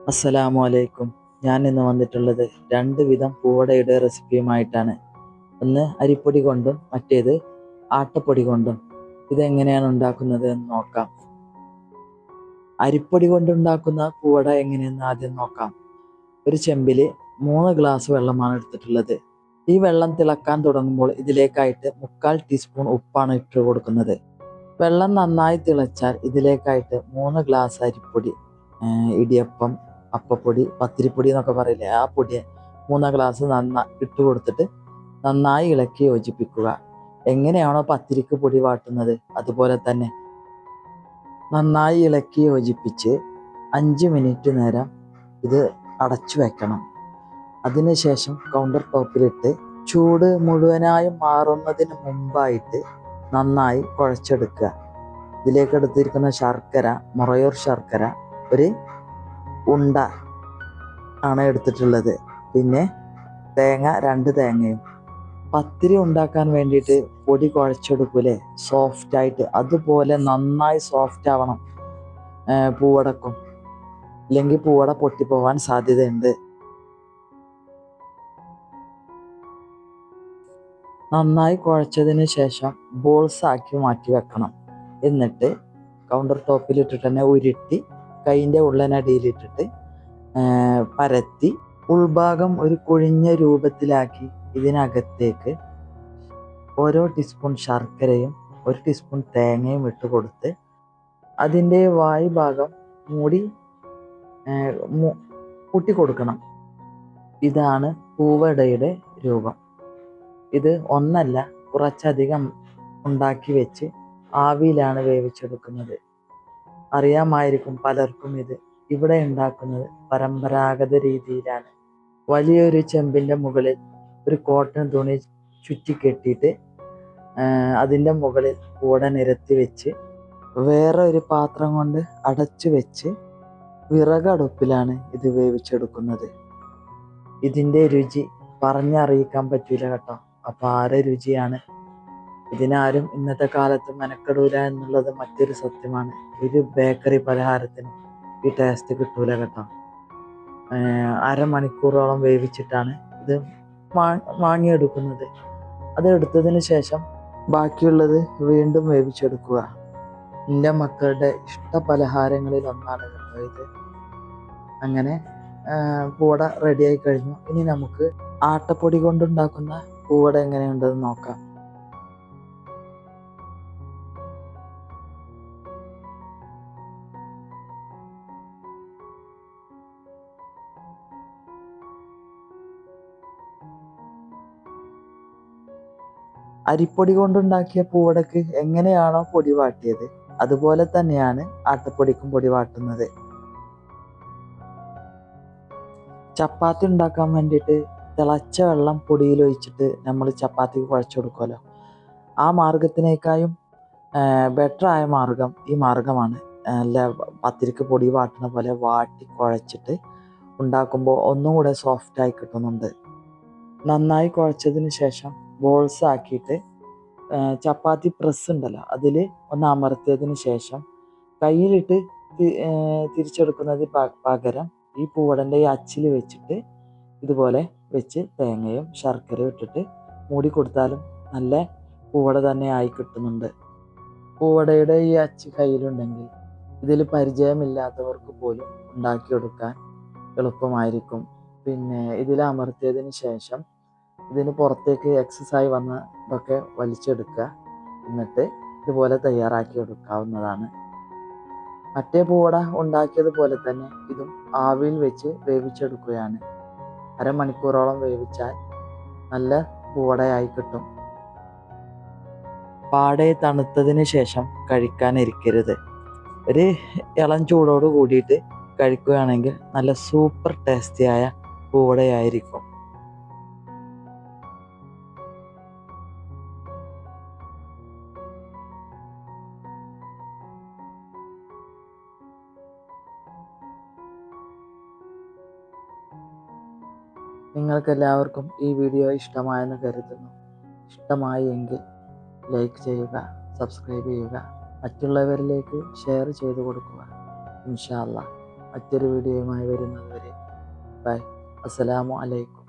അസ്സലാമു അലൈക്കും. ഞാൻ ഇന്ന് വന്നിട്ടുള്ളത് രണ്ട് വിധം പൂവടയുടെ റെസിപ്പിയുമായിട്ടാണ്. ഒന്ന് അരിപ്പൊടി കൊണ്ടും മറ്റേത് ആട്ടപ്പൊടി കൊണ്ടും. ഇതെങ്ങനെയാണ് ഉണ്ടാക്കുന്നത് എന്ന് നോക്കാം. അരിപ്പൊടി കൊണ്ടുണ്ടാക്കുന്ന പൂവട എങ്ങനെയെന്ന് ആദ്യം നോക്കാം. ഒരു ചെമ്പിൽ 3 ഗ്ലാസ് വെള്ളമാണ് എടുത്തിട്ടുള്ളത്. ഈ വെള്ളം തിളക്കാൻ തുടങ്ങുമ്പോൾ ഇതിലേക്കായിട്ട് 3/4 ടീസ്പൂൺ ഉപ്പാണ് ഇട്ട് കൊടുക്കുന്നത്. വെള്ളം നന്നായി തിളച്ചാൽ ഇതിലേക്കായിട്ട് 3 ഗ്ലാസ് അരിപ്പൊടി, ഇടിയപ്പം, അപ്പപ്പൊടി, പത്തിരിപ്പൊടി എന്നൊക്കെ പറയില്ലേ, ആ പൊടി 3 ഗ്ലാസ് ഇട്ട് കൊടുത്തിട്ട് നന്നായി ഇളക്കി യോജിപ്പിക്കുക. എങ്ങനെയാണോ പത്തിരിക്ക് പൊടി വാട്ടുന്നത് അതുപോലെ തന്നെ നന്നായി ഇളക്കി യോജിപ്പിച്ച് 5 മിനിറ്റ് നേരം ഇത് അടച്ചു വെക്കണം. അതിനുശേഷം കൗണ്ടർ ടോപ്പിലിട്ട് ചൂട് മുഴുവനായും മാറുന്നതിന് മുമ്പായിട്ട് നന്നായി കുഴച്ചെടുക്കുക. ഇതിലേക്ക് എടുത്തിരിക്കുന്ന ശർക്കര മുറയൂർ ശർക്കര ഒരു ഉണ്ട ആണ് എടുത്തിട്ടുള്ളത്. പിന്നെ തേങ്ങ 2 തേങ്ങയും. പത്തിരി ഉണ്ടാക്കാൻ വേണ്ടിയിട്ട് പൊടി കുഴച്ചെടുക്കൂലേ, സോഫ്റ്റായിട്ട്, അതുപോലെ നന്നായി സോഫ്റ്റ് ആവണം പൂവടക്കും. ഇല്ലെങ്കിൽ പൂവട പൊട്ടിപ്പോവാൻ സാധ്യതയുണ്ട്. നന്നായി കുഴച്ചതിന് ശേഷം ബോൾസ് ആക്കി മാറ്റി വെക്കണം. എന്നിട്ട് കൗണ്ടർ ടോപ്പിലിട്ടിട്ട് തന്നെ ഉരുട്ടി കൈൻ്റെ ഉള്ളനടിയിലിട്ടിട്ട് പരത്തി ഉൾഭാഗം ഒരു കുഴിഞ്ഞ രൂപത്തിലാക്കി ഇതിനകത്തേക്ക് ഓരോ ടീസ്പൂൺ ശർക്കരയും 1 ടീസ്പൂൺ തേങ്ങയും ഇട്ട് കൊടുത്ത് അതിൻ്റെ വായ് ഭാഗം മൂടി കൂട്ടി കൊടുക്കണം. ഇതാണ് പൂവടയുടെ രൂപം. ഇത് ഒന്നല്ല, കുറച്ചധികം ഉണ്ടാക്കി വെച്ച് ആവിയിലാണ് വേവിച്ചെടുക്കുന്നത്. അറിയാമായിരിക്കും പലർക്കും ഇത്. ഇവിടെ ഉണ്ടാക്കുന്നത് പരമ്പരാഗത രീതിയിലാണ്. വലിയൊരു ചെമ്പിൻ്റെ മുകളിൽ ഒരു കോട്ടൺ തുണി ചുറ്റിക്കെട്ടിയിട്ട് അതിൻ്റെ മുകളിൽ പൂവട നിരത്തി വെച്ച് വേറെ ഒരു പാത്രം കൊണ്ട് അടച്ചു വെച്ച് വിറകടുപ്പിലാണ് ഇത് വേവിച്ചെടുക്കുന്നത്. ഇതിൻ്റെ രുചി പറഞ്ഞറിയിക്കാൻ പറ്റില്ല കേട്ടോ. അപാര രുചിയാണ്. ഇതിനാരും ഇന്നത്തെ കാലത്ത് മെനക്കെടൂല എന്നുള്ളത് മറ്റൊരു സത്യമാണ്. ഒരു ബേക്കറി പലഹാരത്തിനും ഈ ടേസ്റ്റ് കിട്ടൂല കേട്ടോ. അരമണിക്കൂറോളം വേവിച്ചിട്ടാണ് ഇത് വാങ്ങിയെടുക്കുന്നത്. അത് എടുത്തതിന് ശേഷം ബാക്കിയുള്ളത് വീണ്ടും വേവിച്ചെടുക്കുക. എൻ്റെ മക്കളുടെ ഇഷ്ട പലഹാരങ്ങളിൽ ഒന്നാണ് കേട്ടോ ഇത്. അങ്ങനെ പൂവട റെഡിയായി കഴിഞ്ഞു. ഇനി നമുക്ക് ആട്ടപ്പൊടി കൊണ്ടുണ്ടാക്കുന്ന പൂവട എങ്ങനെയുണ്ടെന്ന് നോക്കാം. അരിപ്പൊടി കൊണ്ടുണ്ടാക്കിയ പൂവടക്ക് എങ്ങനെയാണോ പൊടി വാട്ടിയത് അതുപോലെ തന്നെയാണ് ആട്ടപ്പൊടിക്കും പൊടി വാട്ടുന്നത്. ചപ്പാത്തി ഉണ്ടാക്കാൻ വേണ്ടിയിട്ട് തിളച്ച വെള്ളം പൊടിയിൽ ഒഴിച്ചിട്ട് നമ്മൾ ചപ്പാത്തിക്ക് കുഴച്ചെടുക്കുമല്ലോ, ആ മാർഗത്തിനേക്കാളും ബെറ്ററായ മാർഗം ഈ മാർഗമാണ്. അല്ല, പത്തിരിക്ക് പൊടി വാട്ടുന്ന പോലെ വാട്ടി കുഴച്ചിട്ട് ഉണ്ടാക്കുമ്പോൾ ഒന്നും കൂടെ സോഫ്റ്റായി കിട്ടുന്നുണ്ട്. നന്നായി കുഴച്ചതിന് ശേഷം ബോൾസ് ആക്കിയിട്ട് ചപ്പാത്തി പ്രസ് ഉണ്ടല്ലോ അതിൽ ഒന്ന് അമർത്തിയതിന് ശേഷം കയ്യിലിട്ട് തിരിച്ചെടുക്കുന്നത് പകരം ഈ പൂവടൻ്റെ ഈ അച്ചിൽ വെച്ചിട്ട് ഇതുപോലെ വെച്ച് തേങ്ങയും ശർക്കരയും ഇട്ടിട്ട് മൂടി കൊടുത്താലും നല്ല പൂവട തന്നെ ആയി കിട്ടുന്നുണ്ട്. പൂവടയുടെ ഈ അച്ച് കയ്യിലുണ്ടെങ്കിൽ ഇതിൽ പരിചയമില്ലാത്തവർക്ക് പോലും ഉണ്ടാക്കിയെടുക്കാൻ എളുപ്പമായിരിക്കും. പിന്നെ ഇതിൽ അമർത്തിയതിന് ശേഷം ഇതിന് പുറത്തേക്ക് എക്സസായി വന്ന ഇതൊക്കെ വലിച്ചെടുക്കുക. എന്നിട്ട് ഇതുപോലെ തയ്യാറാക്കി എടുക്കാവുന്നതാണ്. മറ്റേ പൂവട ഉണ്ടാക്കിയതുപോലെ തന്നെ ഇതും ആവിയിൽ വെച്ച് വേവിച്ചെടുക്കുകയാണ്. അരമണിക്കൂറോളം വേവിച്ചാൽ നല്ല പൂവടയായി കിട്ടും. പാടെ തണുത്തതിന് ശേഷം കഴിക്കാൻ ഇരിക്കരുത്. ഒരു ഇളം ചൂടോട് കൂടിയിട്ട് കഴിക്കുകയാണെങ്കിൽ നല്ല സൂപ്പർ ടേസ്റ്റിയായ പൂവടയായിരിക്കും. നിങ്ങൾക്കെല്ലാവർക്കും ഈ വീഡിയോ ഇഷ്ടമായെന്ന് കരുതുന്നു. ഇഷ്ടമായി എങ്കിൽ ലൈക്ക് ചെയ്യുക, സബ്സ്ക്രൈബ് ചെയ്യുക, മറ്റുള്ളവരിലേക്ക് ഷെയർ ചെയ്ത് കൊടുക്കുക. ഇൻഷാ അല്ലാഹ്. മറ്റൊരു വീഡിയോയുമായി വരുന്നത് വരെ ബൈ. അസ്സലാമു അലൈക്കും.